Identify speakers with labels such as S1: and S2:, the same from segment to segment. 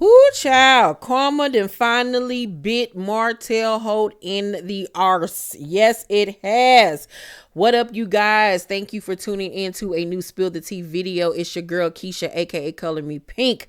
S1: Whoo, child. Karma then finally bit Martell Holt in the arse. Yes, it has. What up, you guys? Thank you for tuning in to a new Spill the Tea video. It's your girl, Keisha, aka ColorMePynk.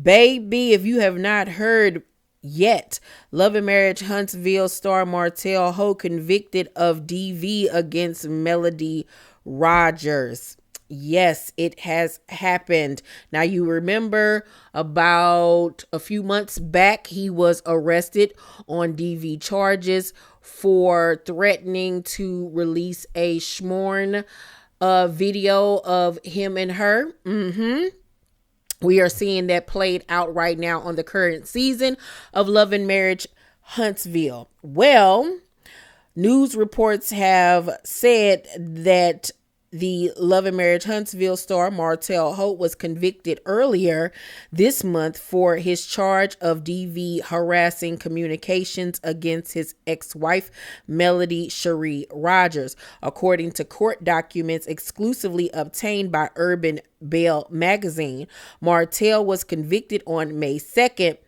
S1: Baby, if you have not heard yet, Love and Marriage Huntsville star Martell Holt convicted of DV against Melody Rogers. Yes, it has happened. Now, you remember about a few months back, he was arrested on DV charges for threatening to release a schmorn video of him and her. We are seeing that played out right now on the current season of Love and Marriage Huntsville. Well, news reports have said that the Love and Marriage Huntsville star Martell Holt was convicted earlier this month for his charge of DV harassing communications against his ex-wife, Melody Cherie Rogers. According to court documents exclusively obtained by Urban Belle magazine, Martell was convicted on May 2nd,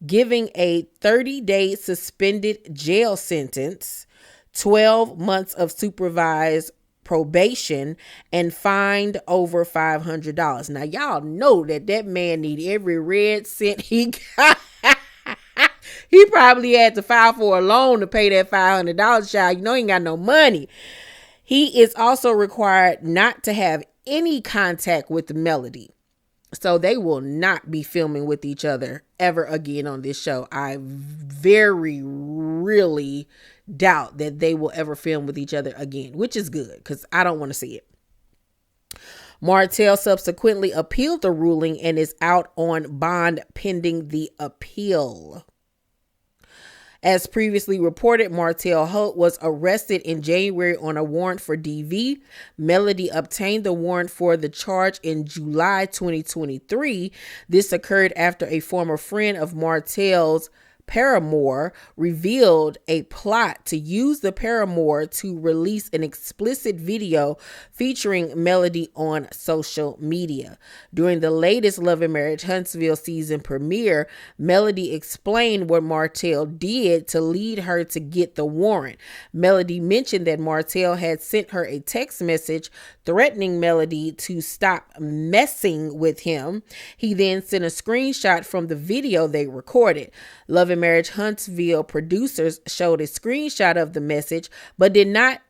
S1: giving a 30-day suspended jail sentence, 12 months of supervised probation, and fined over $500. Now, y'all know that man need every red cent he got. He probably had to file for a loan to pay that $500, child. You know he ain't got no money. He is also required not to have any contact with Melody. So they will not be filming with each other ever again on this show. I really doubt that they will ever film with each other again, which is good because I don't want to see it. Martell subsequently appealed the ruling and is out on bond pending the appeal. As previously reported, Martell Holt was arrested in January on a warrant for DV. Melody obtained the warrant for the charge in July 2023. This occurred after a former friend of Martell's paramour revealed a plot to use the paramour to release an explicit video featuring Melody on social media. During the latest Love and Marriage Huntsville season premiere, Melody explained what Martell did to lead her to get the warrant. Melody mentioned that Martell had sent her a text message threatening Melody to stop messing with him. He then sent a screenshot from the video they recorded. Love and Marriage Huntsville producers showed a screenshot of the message, but did not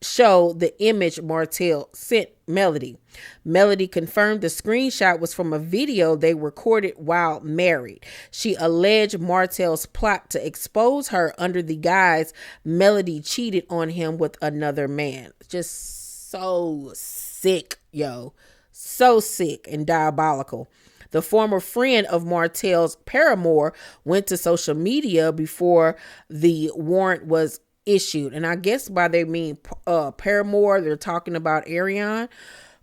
S1: show the image Martell sent Melody. Melody confirmed the screenshot was from a video they recorded while married. She alleged Martell's plot to expose her under the guise Melody cheated on him with another man. Just so sick, yo. So sick and diabolical. The former friend of Martell's paramour went to social media before the warrant was issued. And I guess by they mean paramour, they're talking about Ariane.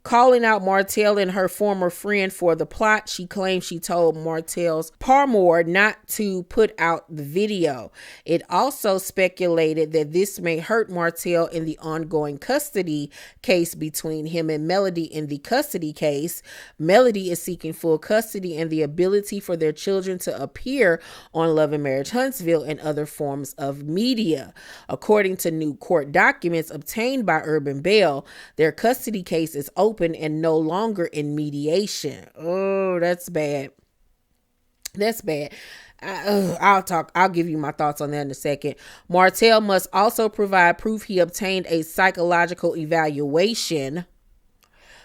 S1: Calling out Martell and her former friend for the plot, she claimed she told Martell's paramour not to put out the video. It also speculated that this may hurt Martell in the ongoing custody case between him and Melody. In the custody case, Melody is seeking full custody and the ability for their children to appear on Love and Marriage Huntsville and other forms of media. According to new court documents obtained by Urban Belle, their custody case is open and no longer in mediation. Oh, that's bad. That's bad. I'll give you my thoughts on that in a second. Martell must also provide proof he obtained a psychological evaluation.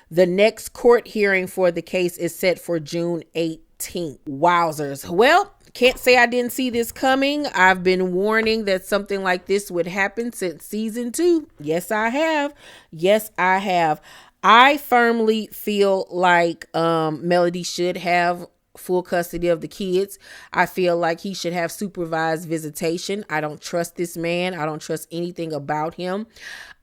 S1: The next court hearing for the case is set for June 18th. Wowzers. Well, can't say I didn't see this coming. I've been warning that something like this would happen since season 2. Yes, I have. Yes, I have. I firmly feel like Melody should have full custody of the kids. I feel like he should have supervised visitation. I don't trust this man. I don't trust anything about him.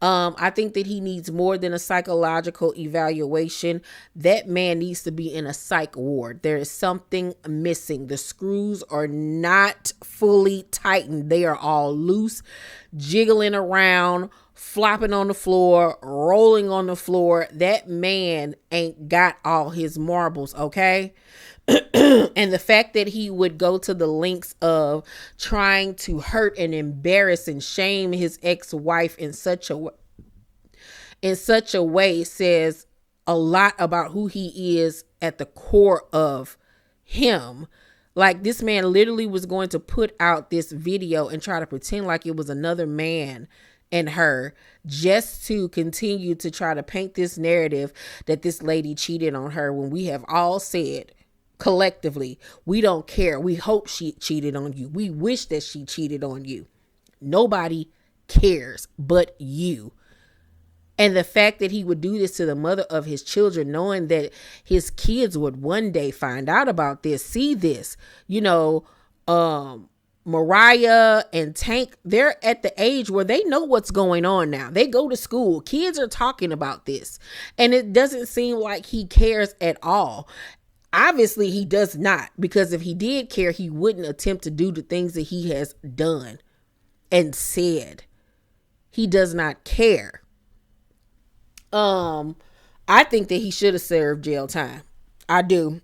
S1: I think that he needs more than a psychological evaluation. That man needs to be in a psych ward. There is something missing. The screws are not fully tightened. They are all loose, jiggling around, flopping on the floor, rolling on the floor. That man ain't got all his marbles, okay? And the fact that he would go to the lengths of trying to hurt and embarrass and shame his ex-wife in such a way says a lot about who he is at the core of him. Like, this man literally was going to put out this video and try to pretend like it was another man and her, just to continue to try to paint this narrative that this lady cheated on her, when we have all said collectively, we don't care. We hope she cheated on you. We wish that she cheated on you. Nobody cares but you. And the fact that he would do this to the mother of his children, knowing that his kids would one day find out about this, see this, Mariah and Tank, they're at the age where they know what's going on now. They go to school. Kids are talking about this. And it doesn't seem like he cares at all. Obviously, he does not, because if he did care, he wouldn't attempt to do the things that he has done and said. He does not care. I think that he should have served jail time. I do.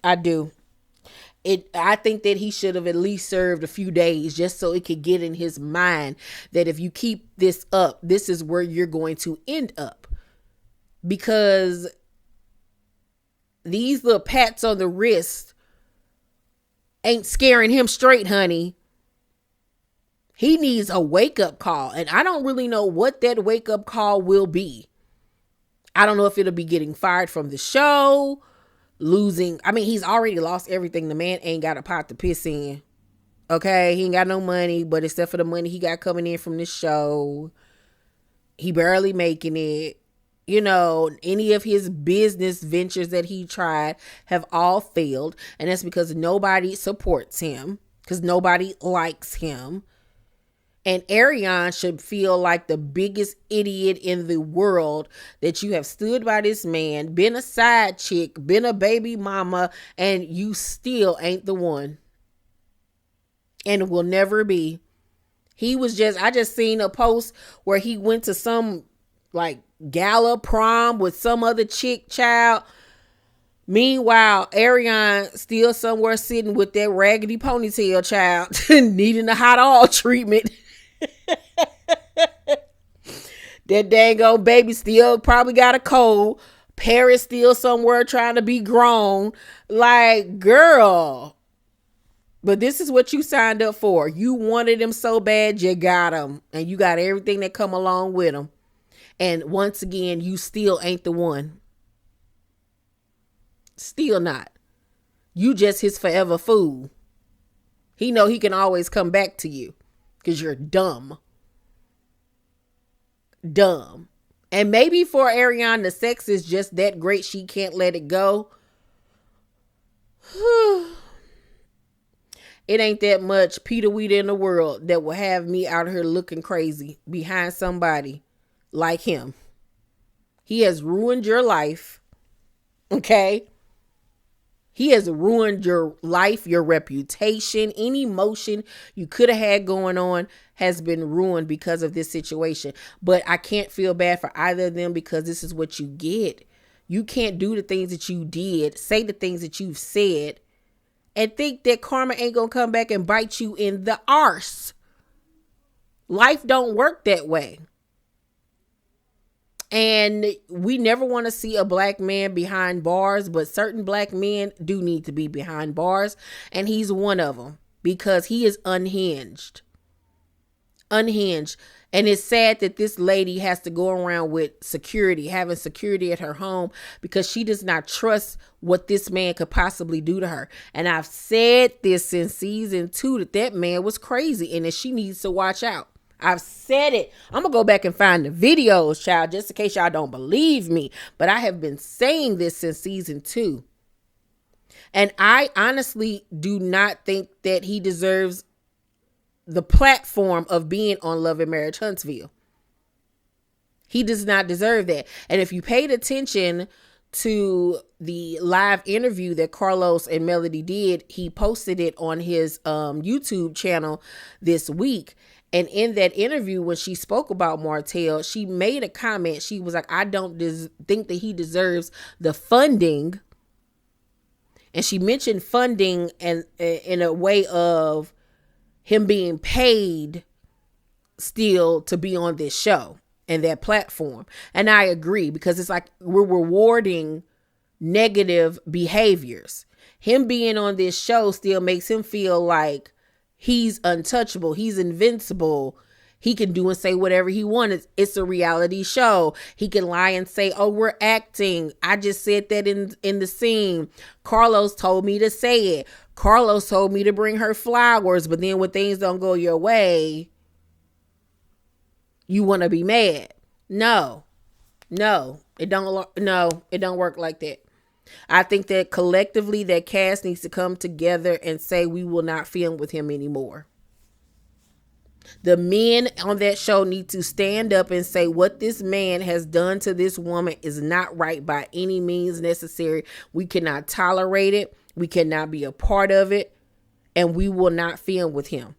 S1: I think that he should have at least served a few days, just so it could get in his mind that if you keep this up, this is where you're going to end up. Because these little pats on the wrist ain't scaring him straight, honey. He needs a wake-up call. And I don't really know what that wake-up call will be. I don't know if it'll be getting fired from the show, he's already lost everything. The man ain't got a pot to piss in. Okay? He ain't got no money, but except for the money he got coming in from the show, he barely making it. Any of his business ventures that he tried have all failed. And that's because nobody supports him, because nobody likes him. And Ariane should feel like the biggest idiot in the world that you have stood by this man, been a side chick, been a baby mama, and you still ain't the one. And will never be. I just seen a post where he went to some gala prom with some other chick child. Meanwhile, Ariane still somewhere sitting with that raggedy ponytail child needing a hot oil treatment. That dang old baby still probably got a cold. Paris still somewhere trying to be grown. Like, girl. But this is what you signed up for. You wanted him so bad, you got him. And you got everything that come along with him. And once again, you still ain't the one. Still not. You just his forever fool. He know he can always come back to you. Because you're dumb. Dumb. And maybe for Ariane, the sex is just that great she can't let it go. It ain't that much Peter Weeder in the world that will have me out here looking crazy behind somebody like him. He has ruined your life. Okay? He has ruined your life, your reputation. Any emotion you could have had going on has been ruined because of this situation. But I can't feel bad for either of them, because this is what you get. You can't do the things that you did, say the things that you've said, and think that karma ain't gonna come back and bite you in the arse. Life don't work that way. And we never want to see a black man behind bars, but certain black men do need to be behind bars. And he's one of them, because he is unhinged. Unhinged. And it's sad that this lady has to go around with security, having security at her home, because she does not trust what this man could possibly do to her. And I've said this since season 2, that man was crazy and that she needs to watch out. I've said it. I'm going to go back and find the videos, child, just in case y'all don't believe me. But I have been saying this since season 2. And I honestly do not think that he deserves the platform of being on Love and Marriage Huntsville. He does not deserve that. And if you paid attention to the live interview that Carlos and Melody did, he posted it on his YouTube channel this week. And in that interview, when she spoke about Martell, she made a comment. She was like, I don't think that he deserves the funding. And she mentioned funding and in a way of him being paid still to be on this show and that platform. And I agree, because it's like we're rewarding negative behaviors. Him being on this show still makes him feel like he's untouchable. He's invincible. He can do and say whatever he wants. It's a reality show. He can lie and say, oh, we're acting. I just said that in the scene. Carlos told me to say it. Carlos told me to bring her flowers. But then when things don't go your way, you want to be mad. No, it don't work like that. I think that collectively that cast needs to come together and say we will not film with him anymore. The men on that show need to stand up and say what this man has done to this woman is not right by any means necessary. We cannot tolerate it. We cannot be a part of it. And we will not film with him.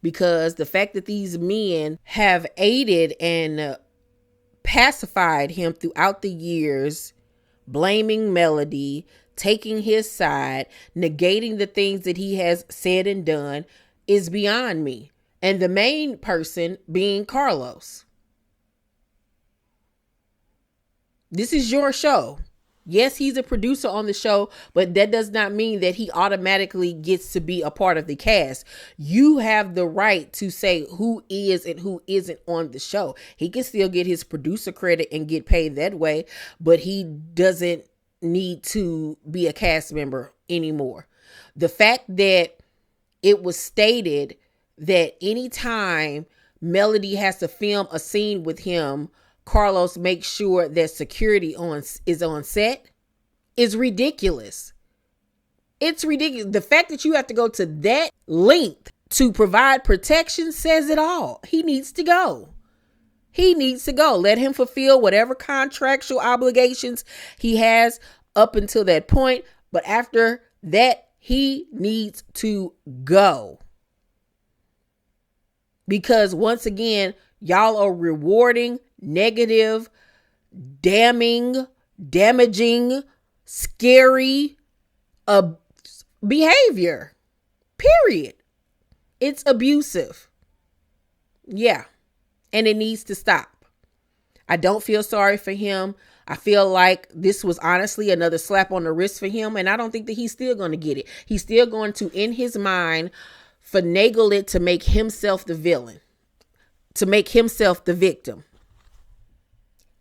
S1: Because the fact that these men have aided and pacified him throughout the years, blaming Melody, taking his side, negating the things that he has said and done, is beyond me. And the main person being Carlos. This is your show. Yes, he's a producer on the show, but that does not mean that he automatically gets to be a part of the cast. You have the right to say who is and who isn't on the show. He can still get his producer credit and get paid that way, but he doesn't need to be a cast member anymore. The fact that it was stated that anytime Melody has to film a scene with him, Carlos makes sure that security is on set is ridiculous. It's ridiculous. The fact that you have to go to that length to provide protection says it all. He needs to go. He needs to go. Let him fulfill whatever contractual obligations he has up until that point. But after that, he needs to go. Because once again, y'all are rewarding negative, damaging, scary behavior. Period. It's abusive. Yeah. And it needs to stop. I don't feel sorry for him. I feel like this was honestly another slap on the wrist for him. And I don't think that he's still going to get it. He's still going to, in his mind, finagle it to make himself the villain, to make himself the victim.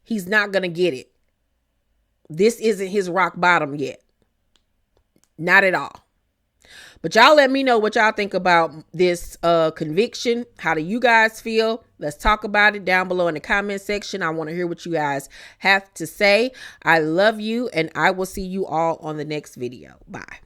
S1: He's not going to get it. This isn't his rock bottom yet. Not at all. But y'all let me know what y'all think about this conviction. How do you guys feel? Let's talk about it down below in the comment section. I want to hear what you guys have to say. I love you, and I will see you all on the next video. Bye.